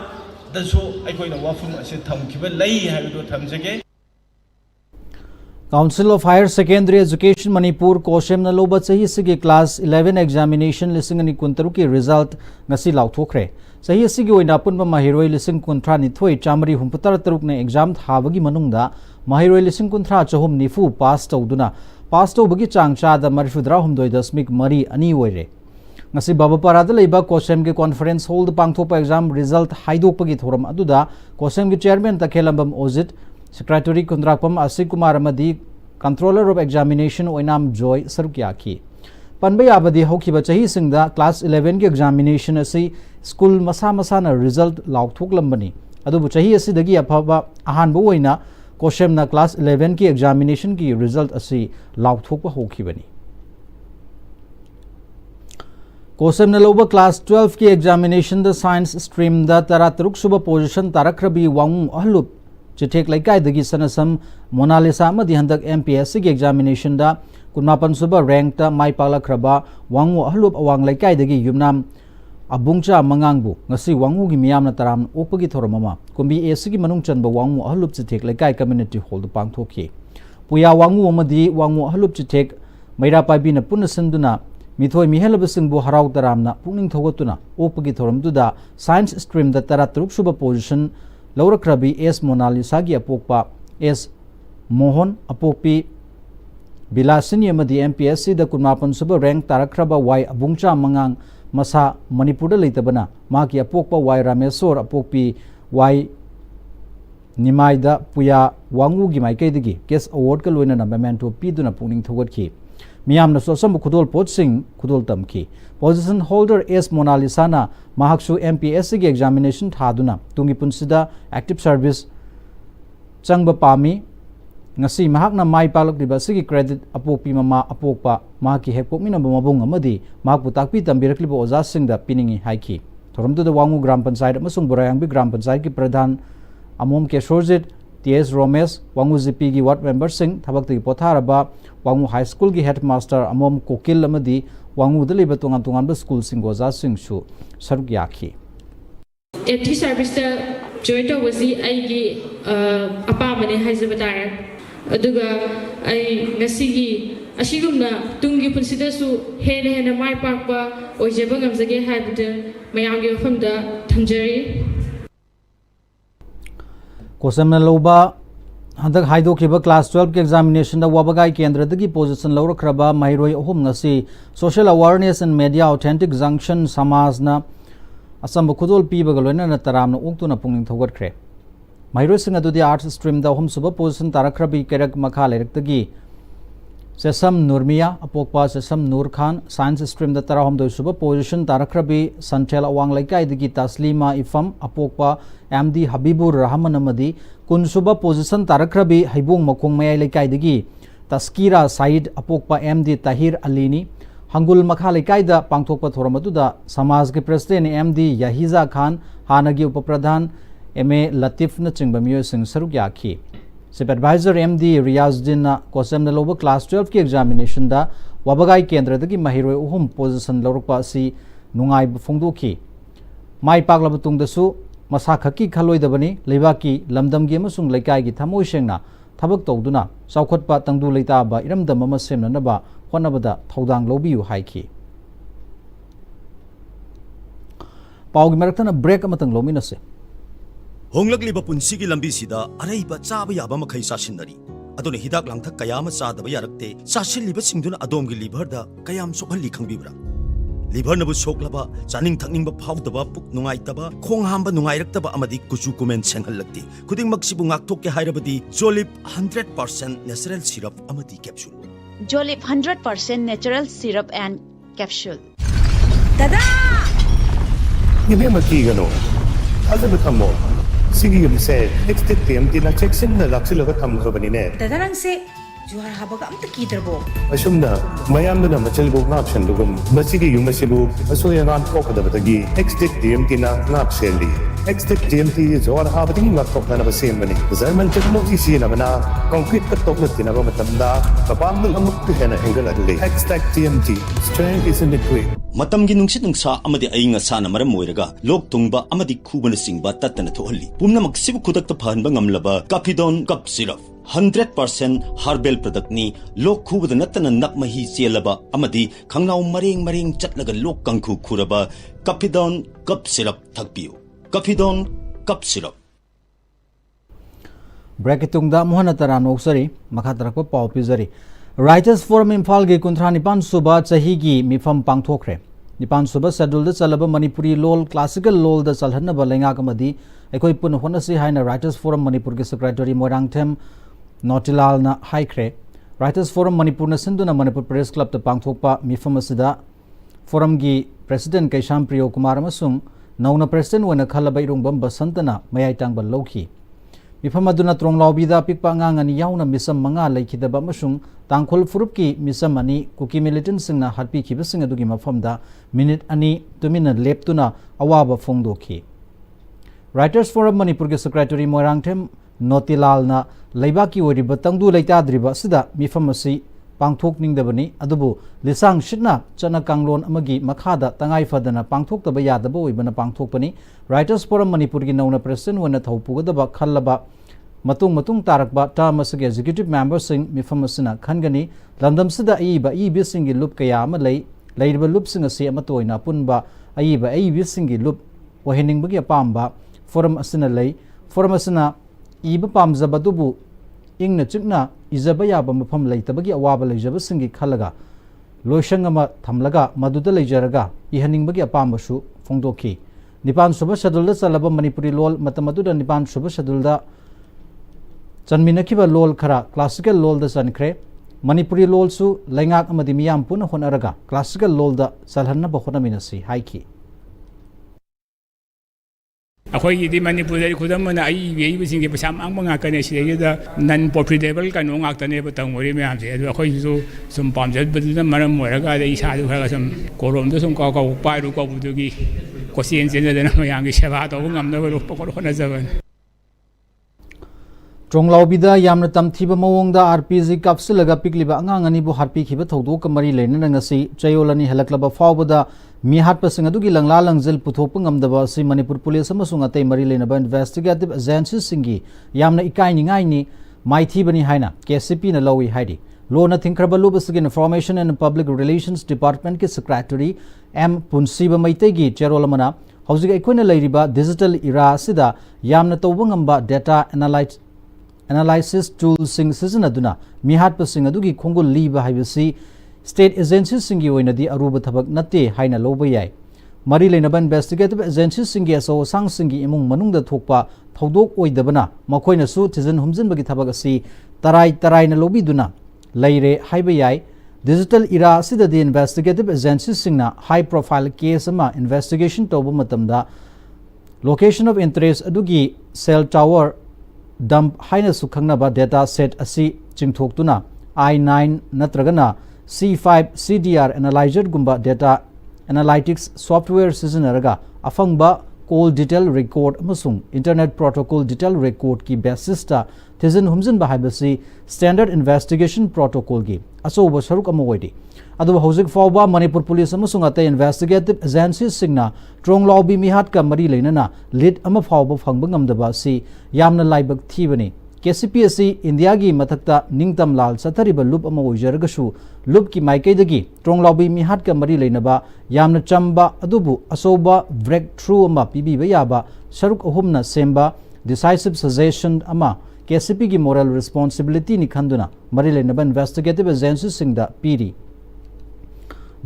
dasu aikoina wafum ase thamkiba lei haido thamjage Council of Higher Secondary Education Manipur Koshem na loba sahi sige class 11 examination lising ani kuntaru ki result ngasi lauthokre sahi sige oina punba mahiroi lising kunthra ni thoi chamari humputar taruk na exam thabagi manungda mahiroi lising kunthra chahum nifu pass tawduna pass tawbagi changcha da marifudra humdoi dasmik mari ani oire ngasi babapara da leiba Koshem ge conference hall da pangthopa exam result haidokpagi thoram aduda Koshem ge chairman takhelambam ozit Secretary Kundrakpam Asik Kumar Amadi Controller of Examination Oinam Joy Sarukyaki Panbay Abadi Hokiba Chahi Singda Class 11 ki examination asi school masa na result laukthok lambani adubu chahi asi dagi aphaba ahanba oina Koshem na Class 11 ki examination ki result asi laukthok pa hokibani Kosem na loba Class 12 ki examination the science stream da taratruk suba position tarakrabi wangu ahlup Chitek Laikai dagi sanasam Mona Lisa amadi handak MPSC ki examination da kunmapan suba rank ta mai pala kraba wangu ahlup awang Laikai dagi yumnam abungcha mangangbu ngasi wangu gi miyam na taram opagi thoramama kumbi AC ki manung chanba wangu ahlup Chitek Laikai community hall da pangthokhi puya wangu amadi wangu ahlup Chitek maira paibi na punasanduna mithoi mihelabasingbu harau taramna pungning thogatuna opagi thoramduda science stream da taratruk suba position Laura Krabi S. Mona Lisa gi apokpa S. Mohan apokpi Bilasini amadi MPSC da kunmapan suba rank tarakraba Y. Abungcha mangang masa Manipur da leitabana maki apokpa Y. Rameswar apokpi Y. Nimaida Puya Wangu gi Maikei Case Award ka loina na memento piduna puning thogot Miyam na sosam kudol potsing kudol tamki. Position holder S Mona Lisa na mahaksu MPSC gi examination thaduna tungi punsida active service changba pami ngasi mahak na mai palak diba sigi credit apopi mama apokpa mahaki hekpok mina mabung amadi mahakpu takpi tambirakli bo oza singda piningi haiki. Thoramdu da Wangu Gram Panchayat amasung Burayangbi Gram Panchayat ki pradhan Amom Keshorjit T.S. Romes Wangu ZP gi ward member sing thabak tagi potharaba Wangu High School gi headmaster Amom Kokil amadi Wangu daliba tungan school sing goza sing shu saruk yakhi. Active service ta join to wasi aigi apa mane haizabadar aduga ai ngasigi asigumna tungi punsida su hena mai pakpa oijeba ngamjage haibda mayamgi famda thamjari Kosamna loba handak haido kiba class 12 ke examination da wabagai kendra dagi position lawra kraba mairoi ohum ngasi social awareness and media authentic junction samajna asam khudol piba galoina na taramna uktuna pungning thogat kre mairoi singa dudi arts stream da ohum suba position tarakrabi kerak makha lerak dagi Sesam Nurmia apokpa Sesam Nur Khan science stream da tarahom do suba position tarakrabi sanchel awang laikai digi taslima ifam apokpa MD Habibur Rahman amadi kun suba position tarakrabi haibung makong mayai laikai digi taskira Said apokpa MD Tahir Alini hangul makha laikai da pangthokpa thoramatu da samaj ke president MD Yahiza Khan hanagi upapradhan MA Latif na chingba myo sing saruk yakhi Supervisor MD Riyazuddin na Kosam na loba class 12 ki examination da wabagai kendra dagi mahiroi uhum position lorukpa si nungai bufungdoki mai pakla batung dasu masa khaki khaloi dabani leibaki lamdam gi amasung laikai gi thamoi sengna thabak tawduna saukhatpa tangdu leita ba iramdam ama semna na ba honabada thodang lobiu haiki pawgi maraktana break amatang lominase Honglakliba punsigi lambi sida araiba chaba yaba makhai sasinari adone hidak langthak kayama chadaba yarakte sasilliba singduna adomgi liver da kayam sokhalli khangbibra liver nabu soklaba chaning thakningba phawdaba puk nungaitaba khong hamba nungairaktaba amadi kuchu kumen senghallakti khuding maksibu ngakthokke hairabadi Jolip 100% natural syrup amadi capsule Jolip 100% natural syrup and capsule Dada Give me gano azabutamo Sige yung say, next time, tinacheksin na laksilaga tamlo ba ni ne? Dadarang se, juhar habaga am takidar bo. Asum na, mayam na machalbog na option lugum. Masige yung masibog, aso yung ang koka da batagi. Next time, tinacheli. Next time, juhar habaga yung ngaktok na nabasim ba ni? Zaman check mo isi na mana, concrete katok na tinaba matanda, kapang ng amuktuhan na hinggal adli. Next TMT, strength is in the quick. Matamgi nungsit nungsa amadi ainga sana maram moiraga lok tungba amadi khubana singba tatana thohalli pumna maksibu khudakta phanba ngamlaba Capidon cup syrup 100% herbal product ni lok khubada natana nakmahi chelaba amadi khangnaw maring chatlaga lok kangkhu khuraba Capidon cup syrup thakpiu Capidon cup syrup Bracketungda Mohana Taran Oksari Makhatrakpa Pau Pizari Writers Forum Imphal gi kunthra nipan suba chahi gi mifam pangthokre nipan suba schedule da chalaba Manipuri lol classical lol da chalhanna ba lenga kamadi ekoi pun honasi haina Writers Forum Manipur gi secretary Moirangthem Notilal na haikre Writers Forum Manipur na sinduna Manipur Press Club ta pangthokpa mifam asida forum gi president Kaisham Priyo Kumar amasung nauna president wana khalaba irungbam basantana mayai tangba lokhi mifam aduna tronglawbida pikpa ngangani yauna misam manga laikhidaba amasung tangkhol furupki misam ani kuki militant singna harpi khibasing adugi mafamda minute ani tumina leptuna awaba phongdokhi Writers Forum Manipur ge secretary Moirangthem Notilal na leibaki oriba tangdu leitadriba sida mifam asi pangthokningdabani adubu lisang shitna chana kanglon amagi makhada tangai fadana pangthoktaba yadaba oibana pangthokpani Writers Forum Manipur gi nauna president wana thaupugadaba khallaba matung tarakba term asage executive member sing mifam asina khangani landam sida aiba ibi singi loop kaya ama leiba loop singa se amatoina punba aiba ibi singi loop wahening bagi apamba forum asina lei forum asina iba pamzabadubu ingna chikna izaba yaba mafam leitabagi awaba leijaba singi khalaga loishangama thamlaga maduda leijaraga ihaning bagi apambasu phongdokhi nipan suba schedule chalaba Manipuri lol matamaduda nipan suba schedule da chanminakhiba lol khara classical lol da sankre manipuri lol su laingak amadi miyam puna honaraga classical lol da salhanna ba honaminasi haiki ꯑꯩꯈꯣꯏꯒꯤꯗꯤ ꯃꯅꯤꯄꯨꯔꯗ ꯈꯨꯗꯝ ꯑꯣꯏꯅ ꯑꯩ ꯏꯕꯁꯤꯡꯒꯤ ꯄꯩꯁꯥ ꯃꯥꯡꯕ ꯉꯥꯛꯇꯅꯦ ꯁꯤꯗꯩꯗ ꯅꯟ profitable ꯀꯩꯅꯣ ꯉꯥꯛꯇꯅꯦꯕ ꯇꯧꯔꯤ ꯃꯌꯥꯝꯁꯦ ꯑꯗꯨ ꯑꯩꯈꯣꯏꯁꯨ ꯁꯨꯝ ꯄꯥꯝꯖꯕꯗꯨꯅ ꯃꯔꯝ ꯑꯣꯏꯔꯒ ꯑꯗꯩ ꯏꯁꯥꯗꯨ ꯈꯔ ꯁꯨꯝ ꯀꯣꯔꯣꯝꯗ ꯁꯨꯝ ꯄꯥꯏꯔꯨ ꯀꯧꯕꯗꯨꯒꯤ ꯀꯣꯆꯦꯟ ꯆꯦꯟꯖꯗꯅ ꯃꯌꯥꯝꯒꯤ ꯁꯦꯕꯥ ꯇꯧꯕ ꯉꯝꯅꯕ ꯍꯣꯠꯅꯖꯕꯅꯤ Chonglawbida yamna tamthiba mawongda RPG kapsilaga pikliba angang anibu harpikhiba thodok mari lenana ngasi chayolani helaklaba fawbada mi hatpasing adugi langla langjel puthokpa ngamdaba si Manipur Police amasung atei mari lenaba investigative agencies singi yamna ikai ningai ni maithibani haina KCP na lawi haidi lo na thinkraba lubasigi Information and Public Relations Department ki Secretary M Punsiba Maitegi cherolamana haujiga ikoina leiriba digital era sida yamna tawba ngamba data analysis tools sing sizinaduna mihat pasing adugi khongol liba haibasi state agencies singi oinadi aruba thabak natte haina loba yai mari leinaba investigative agencies singi aso sang singi imung manungda thokpa thodok oidabana makoina su tizin humjin bagi thabak asi tarai na lobi duna leire haiba yai digital era sida the investigative agencies singna high profile case ama investigation toba matamda location of interest adugi cell tower dump haina sukhangnaba data set asi chingthoktuna I9 natragana C5 CDR analyzer gumba data analytics software sizinaraga afangba call detail record amasung internet protocol detail record ki basis ta thizin humjin ba haibasi standard investigation protocol gi asoba saruk amoidi adu hojik fawba Manipur Police amasung ate investigative agencies singna Chonglawbi mihat ka mari leinana lead ama fawba phangba ngamdaba si yamna laibak thibani KCPSC India gi mathakta ningtam lal sathariba loop ama oijargashu loop ki maikaidagi Chonglawbi mihat ka mari leinaba yamna chamba adubu asoba breakthrough ama pibiba yaba saruk ahumna semba decisive suggestion ama KCP gi moral responsibility ni khanduna mari leinaba investigative agencies singda piri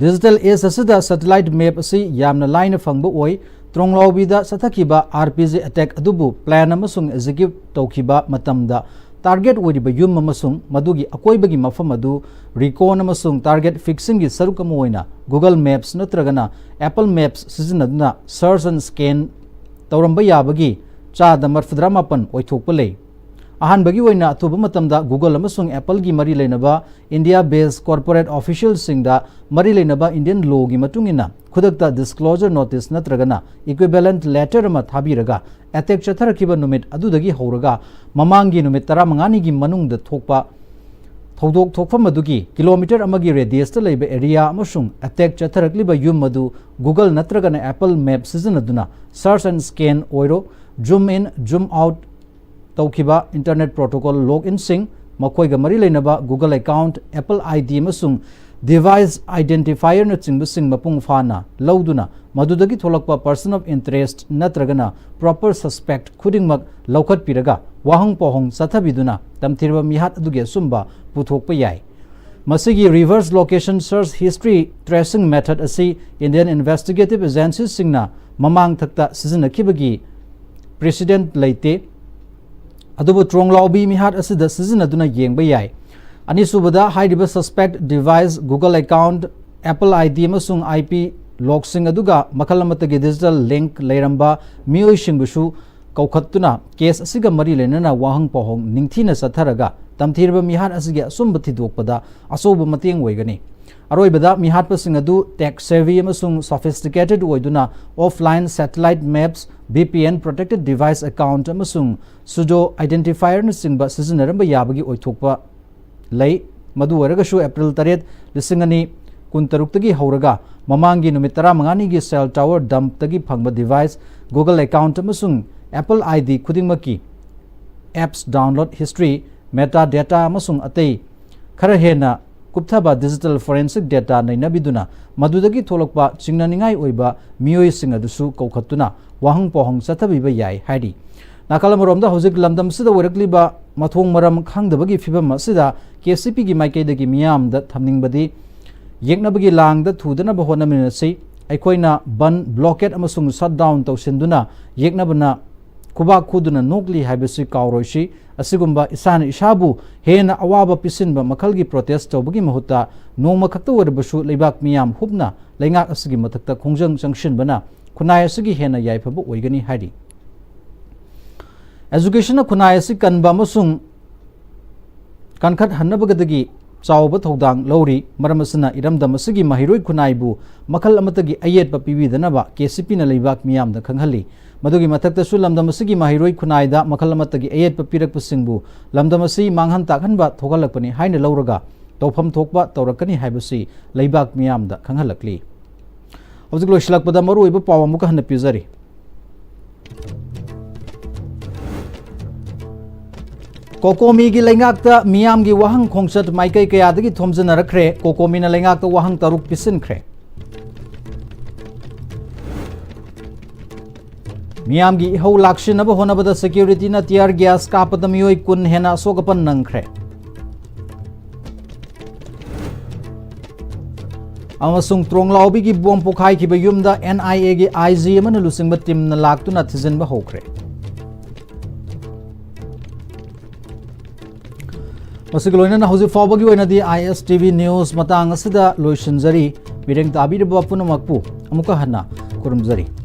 digital age asida satellite map asi yamna line phangba oi Chonglawbida sathakiba RPG attack adubu plan amasung execute tawkiba matamda target oiriba yum amasung madugi akoibagi mafam adu recon amasung target fixing gi sarukam oina Google Maps natragana Apple Maps sizinaduna search and scan tawramba yabagi chada marfudramapan oithokpa lei ahan bagi oina athuba matamda Google amasung Apple gi mari leinaba India based corporate officials singda mari leinaba Indian law gi matungina khudakta disclosure notice natragana equivalent letter ma thabiraga attack chatharakiba numit adudagi horaga mamangi numit 15 gi manungda thokpa thodok thokfam adugi kilometer amagi radius ta leiba area amasung attack chatharakliba yum madu Google natragana Apple Maps sizinaduna search and scan oiro zoom in zoom out tawkiba internet protocol login sing makoiga mari leinaba Google account Apple ID amasung device identifier na chingba sing mapung fana lauduna madudagi tholakpa person of interest natragana proper suspect khudingmak laukhat piraga wahang pohong sathabiduna tamthirba mihat aduge sumba puthokpa yai masigi reverse location search history tracing method asi Indian investigative agencies singna mamang thakta sizinakibagi precedent leite adubu Chonglawbi mihat asida sizinaduna yengba yai anisubada hairiba suspect device Google account Apple ID amasung IP logsing aduga makalamatagi digital link leiramba mioi singbusu kaukhattuna case asiga mari lenana wahang pohong ningthina satharaga tamthirba mihat asigi asumba thidokpada asoba mateng oigani aroibada mihat pasing adu tech savvy amasung sophisticated oiduna offline satellite maps VPN protected device account amasung pseudo identifier na singba sizinaramba yabagi oithokpa lei madu waragashu April 3 lisingani kuntaruk-tagi hauraga mamangi numit 15 gi cell tower dump tagi phangba device Google account amasung Apple ID khudingmaki apps download history metadata amasung atei khara hena kupthaba digital forensic data nainabiduna madudagi tholokpa chingnaningai oiba mioi sing adusu kaukhattuna wahang pohong chathabiba yai haidi nakalamromda hojik lamdam sida warakliba mathong maram khangdabagi fibam asida KCP gi maikaidagi miyam da thamningbadi yeknabagi langda thudana ba honaminasi aikoina ban blockade amasung shutdown tawsinduna yeknabana kubak khuduna nokli haibasi kauroshi asigumba isana ishabu hena awaba pisinba makhalgi protest tawbagi mahuta nongma khakta warbasu leibak miyam hubna leingak asigi mathakta khongjang jangshin bana khunai asigi hena yaifabu oigani haidi education na khunai asig kanba masung kankhat hannabagadagi chawba thodang lori maramasna iramdam asigi mahiroi khunaibu makhal amatagi ayet pa pibidanaba KCP na leibak miyam da khanghalli madugi mathakta su lamdam asigi mahiroi khunaida makhal amatagi ayet pa pirak pasingbu lamdam asi manghan takhanba thogalakpani haina lauraga tawpham thokba tawrakani haibasi leibak miyam da khanghalakli hojik loislakpada maru iba pawamuka hanna pizari Kokomi gi lengakta miyam gi wahang khongsat maikai kaya dagi thomjana rakre Kokomi na lengakta wahang taruk pisin kre miyam gi ho lakshin aba honabada security na tiar gas kapada miyoi kun hena sogapan nangkre amasung tronglaubi gi bom pokhai ki bayumda NIA gi IG amana lusingba team na laktu na thizin ba hokre Masigloina na hozi fawbagi oina di ISTV News matang asida loishinjari mireng tabirba punamakpu amuka hana kurumjari